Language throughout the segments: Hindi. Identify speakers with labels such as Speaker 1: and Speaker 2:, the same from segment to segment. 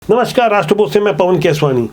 Speaker 1: नमस्कार, राष्ट्रपुर से मैं पवन केसवानी।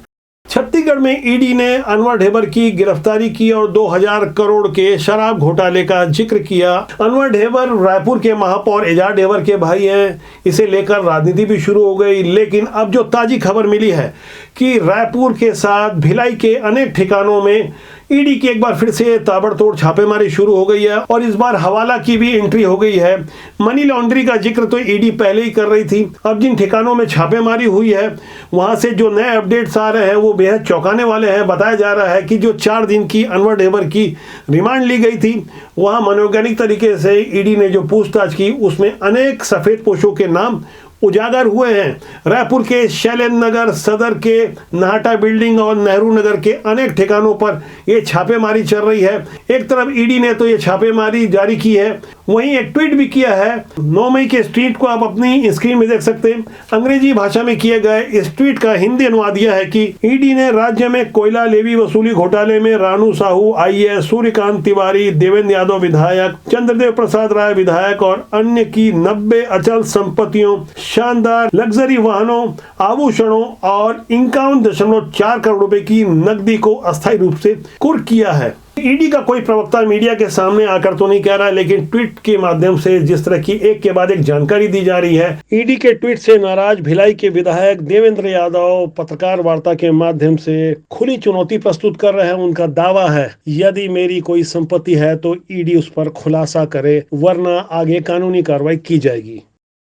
Speaker 1: छत्तीसगढ़ में ईडी ने अनवर ढेबर की गिरफ्तारी की और 2000 करोड़ के शराब घोटाले का जिक्र किया। अनवर ढेबर रायपुर के महापौर एजाज ढेबर के भाई हैं। इसे लेकर राजनीति भी शुरू हो गई, लेकिन अब जो ताजी खबर मिली है कि रायपुर के साथ भिलाई के अनेक ठिकानों में ईडी की एक बार फिर से ताबड़तोड़ छापेमारी शुरू हो गई है और इस बार हवाला की भी एंट्री हो गई है। मनी लॉन्ड्रिंग का जिक्र तो ईडी पहले ही कर रही थी। अब जिन ठिकानों में छापेमारी हुई है वहां से जो नए अपडेट्स आ रहे हैं वो बेहद चौंकाने वाले हैं। बताया जा रहा है कि जो 4 दिन की अनवर ढेबर की रिमांड ली गई थी, वहां मनोवैज्ञानिक तरीके से ईडी ने जो पूछताछ की उसमें अनेक सफेद पोशों के नाम उजागर हुए हैं। रायपुर के शैलेंद्र नगर, सदर के नाहटा बिल्डिंग और नेहरू नगर के अनेक ठिकानों पर ये छापेमारी चल रही है। एक तरफ ईडी ने तो ये छापेमारी जारी की है, वहीं एक ट्वीट भी किया है। 9 मई के इस ट्वीट को आप अपनी स्क्रीन में देख सकते हैं। अंग्रेजी भाषा में किए गए इस ट्वीट का हिंदी अनुवाद यह है कि ईडी ने राज्य में कोयला लेवी वसूली घोटाले में रानू साहू IAS, सूर्यकांत तिवारी, देवेंद्र यादव विधायक, चंद्रदेव प्रसाद राय विधायक और अन्य की 90 अचल संपत्तियों, शानदार लग्जरी वाहनों, आभूषणों और 51.4 करोड़ रुपए की नकदी को अस्थायी रूप से कुर्क किया है। ईडी का कोई प्रवक्ता मीडिया के सामने आकर तो नहीं कह रहा है, लेकिन ट्वीट के माध्यम से जिस तरह की एक के बाद एक जानकारी दी जा रही है। ईडी के ट्वीट से नाराज भिलाई के विधायक देवेंद्र यादव पत्रकार वार्ता के माध्यम से खुली चुनौती प्रस्तुत कर रहे हैं। उनका दावा है, यदि मेरी कोई संपत्ति है तो ईडी उस पर खुलासा करे, वरना आगे कानूनी कार्रवाई की जाएगी।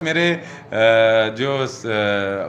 Speaker 2: मेरे जो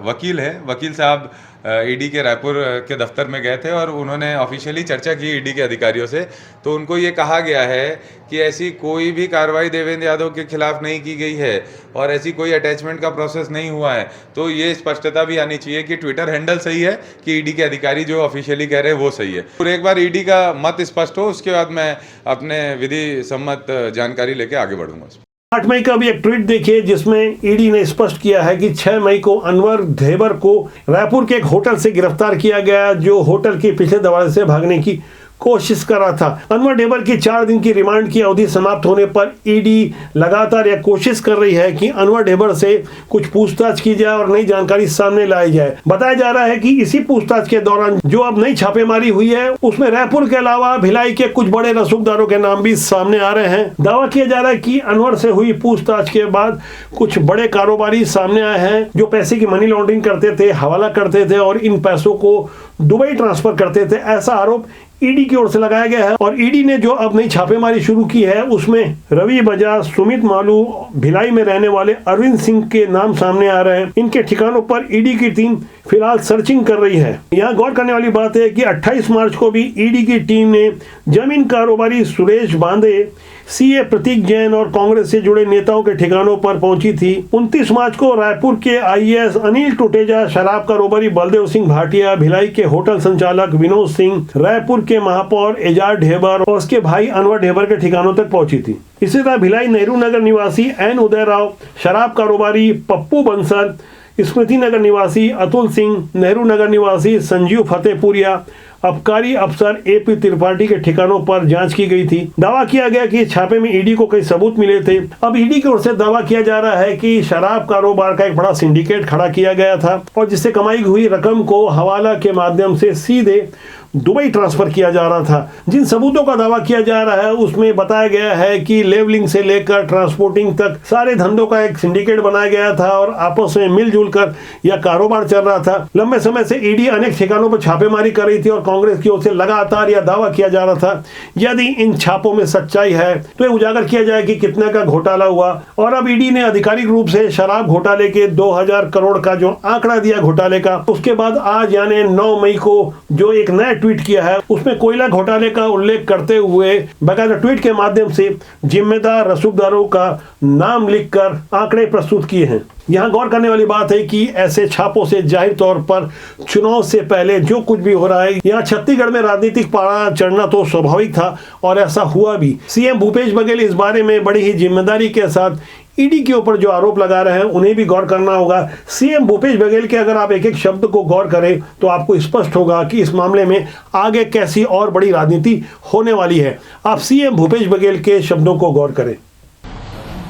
Speaker 2: वकील है, वकील साहब ईडी के रायपुर के दफ्तर में गए थे और उन्होंने ऑफिशियली चर्चा की ईडी के अधिकारियों से। तो उनको ये कहा गया है कि ऐसी कोई भी कार्रवाई देवेंद्र यादव के खिलाफ नहीं की गई है और ऐसी कोई अटैचमेंट का प्रोसेस नहीं हुआ है। तो ये स्पष्टता भी आनी चाहिए कि ट्विटर हैंडल सही है कि ईडी के अधिकारी जो ऑफिशियली कह रहे हैं वो सही है। और एक बार ईडी का मत स्पष्ट हो, उसके बाद मैं अपने विधि सम्मत जानकारी लेके आगे बढ़ूंगा।
Speaker 1: 8 मई का भी एक ट्वीट देखिए जिसमें ईडी ने स्पष्ट किया है कि 6 मई को अनवर ढेबर को रायपुर के एक होटल से गिरफ्तार किया गया, जो होटल के पिछले दरवाजे से भागने की कोशिश कर रहा था। अनवर ढेबर की 4 दिन की रिमांड की अवधि समाप्त होने पर ईडी लगातार यह कोशिश कर रही है कि अनवर ढेबर से कुछ पूछताछ की जाए और नई जानकारी सामने लाई जाए। बताया जा रहा है कि इसी पूछताछ के दौरान जो अब नई छापेमारी हुई है उसमें रायपुर के अलावा भिलाई के कुछ बड़े रसूखदारों के नाम भी सामने आ रहे हैं। दावा किया जा रहा है कि अनवर से हुई पूछताछ के बाद कुछ बड़े कारोबारी सामने आए हैं जो पैसे की मनी लॉन्ड्रिंग करते थे, हवाला करते थे और इन पैसों को दुबई ट्रांसफर करते थे। ऐसा आरोप ईडी की ओर से लगाया गया है और ईडी ने जो अब नई छापेमारी शुरू की है उसमें रवि बजाज, सुमित मालू, भिलाई में रहने वाले अरविंद सिंह के नाम सामने आ रहे हैं। इनके ठिकानों पर ईडी की टीम फिलहाल सर्चिंग कर रही है। यहाँ गौर करने वाली बात है कि 28 मार्च को भी ईडी की टीम ने जमीन कारोबारी सुरेश बांदे, सीए प्रतीक जैन और कांग्रेस से जुड़े नेताओं के ठिकानों पर पहुंची थी। 29 मार्च को रायपुर के IAS अनिल टुटेजा, शराब कारोबारी बलदेव सिंह भाटिया, भिलाई के होटल संचालक विनोद सिंह, रायपुर के महापौर एजाज ढेबर और उसके भाई अनवर ढेबर के ठिकानों तक पहुंची थी। इसी तरह भिलाई नेहरू नगर निवासी N उदय राव, शराब कारोबारी पप्पू बंसल, स्मृति नगर निवासी अतुल सिंह, नेहरू नगर निवासी संजीव फतेहपुरिया, आबकारी अफसर AP त्रिपाठी के ठिकानों पर जांच की गई थी। दावा किया गया कि छापे में ईडी को कई सबूत मिले थे। अब ईडी की ओर से दावा किया जा रहा है कि शराब कारोबार का एक बड़ा सिंडिकेट खड़ा किया गया था और जिससे कमाई हुई रकम को हवाला के माध्यम से सीधे दुबई ट्रांसफर किया जा रहा था। जिन सबूतों का दावा किया जा रहा है उसमें बताया गया है कि लेवलिंग से लेकर ट्रांसपोर्टिंग तक सारे धंधों का एक सिंडिकेट बनाया गया था और आपस में मिलजुल कर यह कारोबार चल रहा था। लंबे समय से ईडी अनेक ठिकानों पर छापेमारी कर रही थी और कांग्रेस की ओर से लगातार यह दावा किया जा रहा था यदि इन छापों में सच्चाई है तो यह उजागर किया जाए कि कितने का घोटाला हुआ। और अब ईडी ने आधिकारिक रूप से शराब घोटाले के 2000 करोड़ का जो आंकड़ा दिया घोटाले का, उसके बाद आज यानी 9 मई को जो एक नया ट्वीट किया है उसमें कोयला घोटाले का उल्लेख करते हुए बकायदा ट्वीट के माध्यम से जिम्मेदार रसूखदारों का नाम लिखकर आंकड़े प्रस्तुत किए हैं। यहाँ गौर करने वाली बात है कि ऐसे छापों से जाहिर तौर पर चुनाव से पहले जो कुछ भी हो रहा है, यहाँ छत्तीसगढ़ में राजनीतिक पारा चढ़ना तो स्वाभाविक था और ऐसा हुआ भी। सीएम भूपेश बघेल इस बारे में बड़ी ही जिम्मेदारी के साथ ईडी के ऊपर जो आरोप लगा रहे हैं उन्हें भी गौर करना होगा। सीएम भूपेश बघेल के अगर आप एक एक शब्द को गौर करें तो आपको स्पष्ट होगा कि इस मामले में आगे कैसी और बड़ी राजनीति होने वाली है। आप सीएम भूपेश बघेल के शब्दों को गौर करें।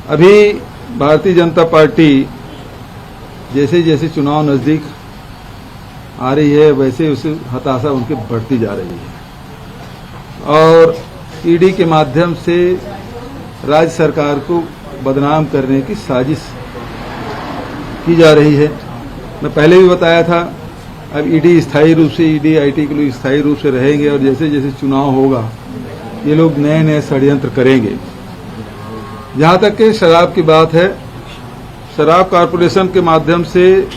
Speaker 3: अभी भारतीय जनता पार्टी जैसे जैसे चुनाव नजदीक आ रही है, वैसे उसे हताशा उनकी बढ़ती जा रही है और ईडी के माध्यम से राज्य सरकार को बदनाम करने की साजिश की जा रही है। मैं पहले भी बताया था, अब ईडी स्थायी रूप से, ईडी आईटी के लोग स्थायी रूप से रहेंगे और जैसे जैसे चुनाव होगा ये लोग नए नए षड्यंत्र करेंगे। जहां तक कि शराब की बात है, शराब कॉरपोरेशन के माध्यम से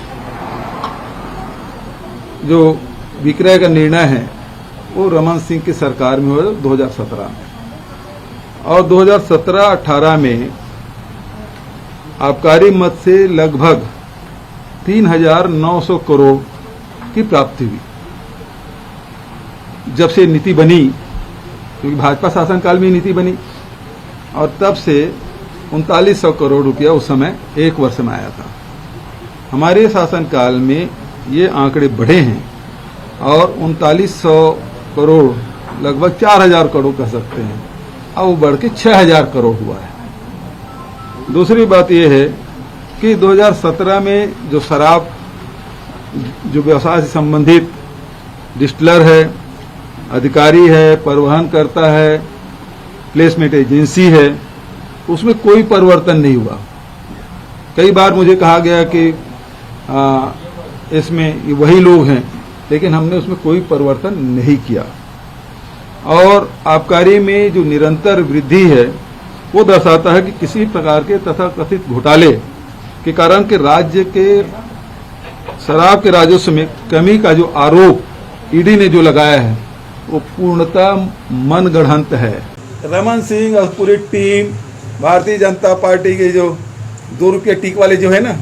Speaker 3: जो विक्रय का निर्णय है वो रमन सिंह की सरकार में हुआ 2017 में, और 2017-18 में आबकारी मद से लगभग 3,900 करोड़ की प्राप्ति हुई। जब से नीति बनी, क्योंकि भाजपा शासनकाल में नीति बनी, और तब से 3900 करोड़ रुपया उस समय एक वर्ष में आया था। हमारे शासनकाल में ये आंकड़े बढ़े हैं और 3900 करोड़ लगभग 4,000 करोड़ कह सकते हैं, अब वो बढ़ के 6,000 करोड़ हुआ है। दूसरी बात यह है कि 2017 में जो शराब, जो व्यवसाय से संबंधित डिस्टिलर है, अधिकारी है, परिवहन करता है, प्लेसमेंट एजेंसी है, उसमें कोई परिवर्तन नहीं हुआ। कई बार मुझे कहा गया कि इसमें वही लोग हैं, लेकिन हमने उसमें कोई परिवर्तन नहीं किया। और आबकारी में जो निरंतर वृद्धि है वो दर्शाता है कि किसी प्रकार के तथाकथित घोटाले के कारण के राज्य के शराब के राजस्व में कमी का जो आरोप ईडी ने जो लगाया है वो पूर्णतः मनगढ़ंत है। रमन सिंह और पूरी टीम, भारतीय जनता पार्टी के जो 2 रुपये टिक वाले जो है ना,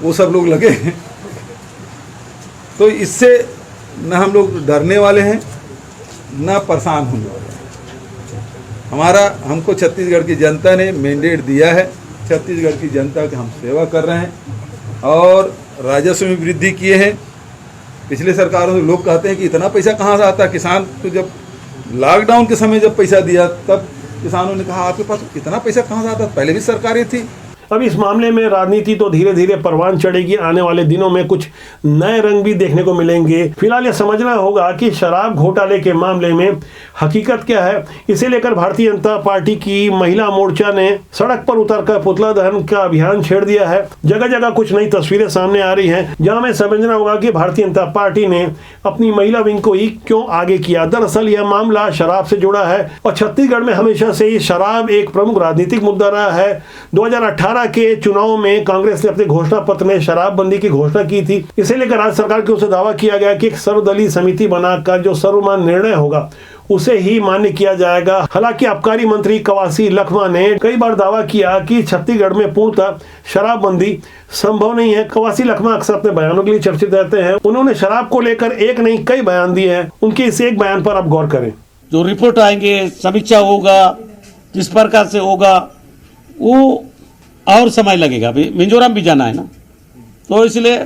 Speaker 3: वो सब लोग लगे हैं। तो इससे न हम लोग डरने वाले हैं न परेशान होने वाले हैं। हमको छत्तीसगढ़ की जनता ने मैंडेट दिया है, छत्तीसगढ़ की जनता की हम सेवा कर रहे हैं और राजस्व में वृद्धि किए हैं। पिछले सरकारों से लोग कहते हैं कि इतना पैसा कहाँ से आता, किसान तो जब लॉकडाउन के समय जब पैसा दिया तब किसानों ने कहा आपके पास इतना पैसा कहाँ से आता, पहले भी सरकारें थी।
Speaker 1: अब इस मामले में राजनीति तो धीरे धीरे परवान चढ़ेगी। आने वाले दिनों में कुछ नए रंग भी देखने को मिलेंगे। फिलहाल यह समझना होगा कि शराब घोटाले के मामले में हकीकत क्या है। इसे लेकर भारतीय जनता पार्टी की महिला मोर्चा ने सड़क पर उतरकर पुतला दहन का अभियान छेड़ दिया है। जगह जगह कुछ नई तस्वीरें सामने आ रही हैं, जहां में समझना होगा कि भारतीय जनता पार्टी ने अपनी महिला विंग को ही क्यों आगे किया। दरअसल यह मामला शराब से जुड़ा है और छत्तीसगढ़ में हमेशा से ही शराब एक प्रमुख राजनीतिक मुद्दा रहा है। 2018 के चुनाव में कांग्रेस ने अपने घोषणा पत्र में शराबबंदी की घोषणा की थी। इसे लेकर राज्य सरकार की ओर से दावा किया गया कि एक सर्वदलीय समिति बनाकर जो सर्वमान्य निर्णय होगा उसे ही मान्य किया जाएगा। हालांकि आबकारी मंत्री कवासी लखमा ने कई बार दावा किया कि छत्तीसगढ़ में पूर्णतः शराबबंदी संभव नहीं है। कवासी लखमा अक्सर अपने बयानों के लिए चर्चित रहते हैं। उन्होंने शराब को लेकर एक नहीं कई बयान दिए हैं। उनके इस एक बयान पर आप गौर करें।
Speaker 4: जो रिपोर्ट आएंगे, समीक्षा होगा, किस प्रकार से होगा, वो और समय लगेगा। अभी मिजोरम भी जाना है ना, तो इसलिए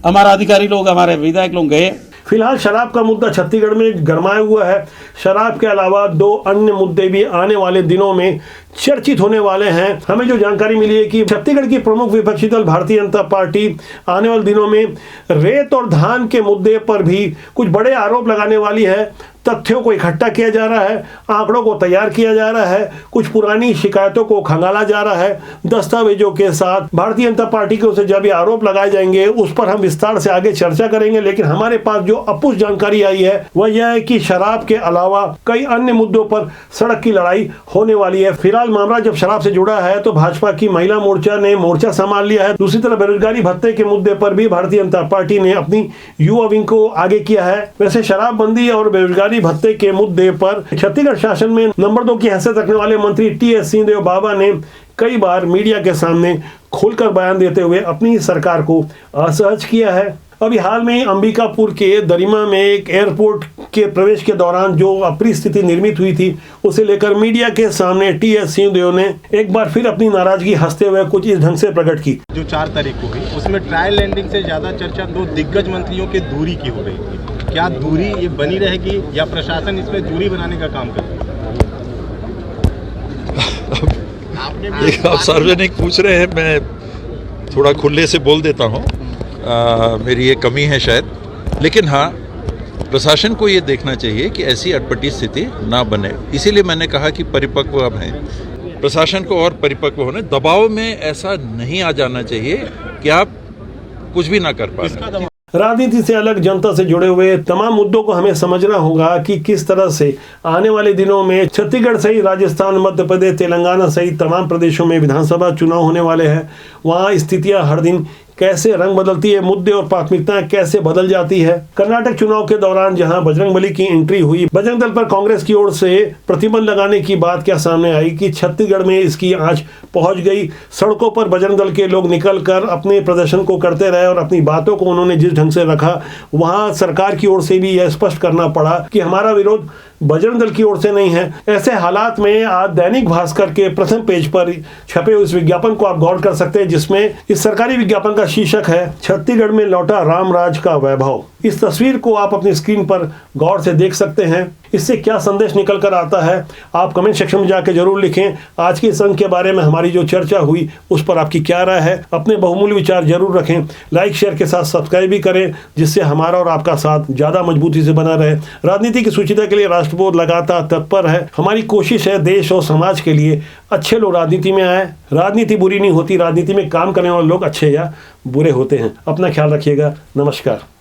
Speaker 4: हमारा अधिकारी लोग, हमारे विधायक लोग गए।
Speaker 1: फिलहाल शराब का मुद्दा छत्तीसगढ़ में गरमाया हुआ है। शराब के अलावा 2 अन्य मुद्दे भी आने वाले दिनों में चर्चित होने वाले हैं। हमें जो जानकारी मिली है कि छत्तीसगढ़ की प्रमुख विपक्षी दल भारतीय जनता पार्टी आने वाले दिनों में रेत और धान के मुद्दे पर भी कुछ बड़े आरोप लगाने वाली है। तथ्यों को इकट्ठा किया जा रहा है, आंकड़ों को तैयार किया जा रहा है, कुछ पुरानी शिकायतों को खंगाला जा रहा है दस्तावेजों के साथ। भारतीय जनता पार्टी की ओर से जब ये आरोप लगाए जाएंगे उस पर हम विस्तार से आगे चर्चा करेंगे। लेकिन हमारे पास जो अपुष्ट जानकारी आई है वह यह है कि शराब के अलावा कई अन्य मुद्दों पर सड़क की लड़ाई होने वाली है। फिलहाल मामला जब शराब से जुड़ा है तो भाजपा की महिला मोर्चा ने मोर्चा संभाल लिया है। दूसरी तरफ बेरोजगारी भत्ते के मुद्दे पर भी भारतीय जनता पार्टी ने अपनी युवा विंग को आगे किया है। वैसे शराबबंदी और बेरोजगारी भत्ते के मुद्दे पर छत्तीसगढ़ शासन में नंबर 2 की हैसियत रखने वाले मंत्री टीएस सिंहदेव बाबा ने कई बार मीडिया के सामने खुलकर बयान देते हुए अपनी सरकार को असहज किया है। अभी हाल में अंबिकापुर के दरिमा में एक एयरपोर्ट के प्रवेश के दौरान जो अप्रिय स्थिति निर्मित हुई थी उसे लेकर मीडिया के सामने टीएस सिंहदेव ने एक बार फिर अपनी नाराजगी हंसते हुए कुछ इस ढंग से प्रकट की।
Speaker 5: जो 4 तारीख को हुई उसमें ट्रायल लैंडिंग से ज्यादा चर्चा 2 दिग्गज मंत्रियों के दूरी की हो रही थी। क्या दूरी ये बनी रहेगी या प्रशासन इसमें दूरी बनाने का काम करेगा?
Speaker 6: आप सार्वजनिक पूछ रहे हैं, मैं थोड़ा खुले से बोल देता हूँ। मेरी ये कमी है शायद, लेकिन हाँ, प्रशासन को ये देखना चाहिए कि ऐसी अटपटी स्थिति ना बने। इसीलिए मैंने कहा कि परिपक्व अब हैं, प्रशासन को और परिपक्व होने, दबाव में ऐसा नहीं आ जाना चाहिए कि आप कुछ भी ना कर पा रहे।
Speaker 1: राजनीति से अलग जनता से जुड़े हुए तमाम मुद्दों को हमें समझना होगा कि किस तरह से आने वाले दिनों में छत्तीसगढ़ सहित राजस्थान, मध्य प्रदेश, तेलंगाना सहित तमाम प्रदेशों में विधानसभा चुनाव होने वाले हैं। वहाँ स्थितियां हर दिन कैसे रंग बदलती है, मुद्दे और प्राथमिकताएं कैसे बदल जाती है। कर्नाटक चुनाव के दौरान जहां बजरंगबली की एंट्री हुई, बजरंग दल पर कांग्रेस की ओर से प्रतिबंध लगाने की बात क्या सामने आई कि छत्तीसगढ़ में इसकी आंच पहुंच गई। सड़कों पर बजरंग दल के लोग निकलकर अपने प्रदर्शन को करते रहे और अपनी बातों को उन्होंने जिस ढंग से रखा, वहां सरकार की ओर से भी यह स्पष्ट करना पड़ा कि हमारा विरोध बजरंग दल की ओर से नहीं है। ऐसे हालात में आज दैनिक भास्कर के प्रथम पेज पर छपे उस विज्ञापन को आप गौर कर सकते हैं, जिसमें इस सरकारी विज्ञापन का शीर्षक है, छत्तीसगढ़ में लौटा रामराज का वैभव। इस तस्वीर को आप अपनी स्क्रीन पर गौर से देख सकते हैं। इससे क्या संदेश निकल कर आता है, आप कमेंट सेक्शन में जाकर जरूर लिखें। आज के इस अंक के बारे में हमारी जो चर्चा हुई उस पर आपकी क्या राय है, अपने बहुमूल्य विचार जरूर रखें। लाइक शेयर के साथ सब्सक्राइब भी करें, जिससे हमारा और आपका साथ ज्यादा मजबूती से बना रहे। राजनीति की सुचिता के लिए राष्ट्रबोध लगातार तत्पर है। हमारी कोशिश है देश और समाज के लिए अच्छे लोग राजनीति में आए। राजनीति बुरी नहीं होती, राजनीति में काम करने वाले लोग अच्छे या बुरे होते हैं। अपना ख्याल रखिएगा। नमस्कार।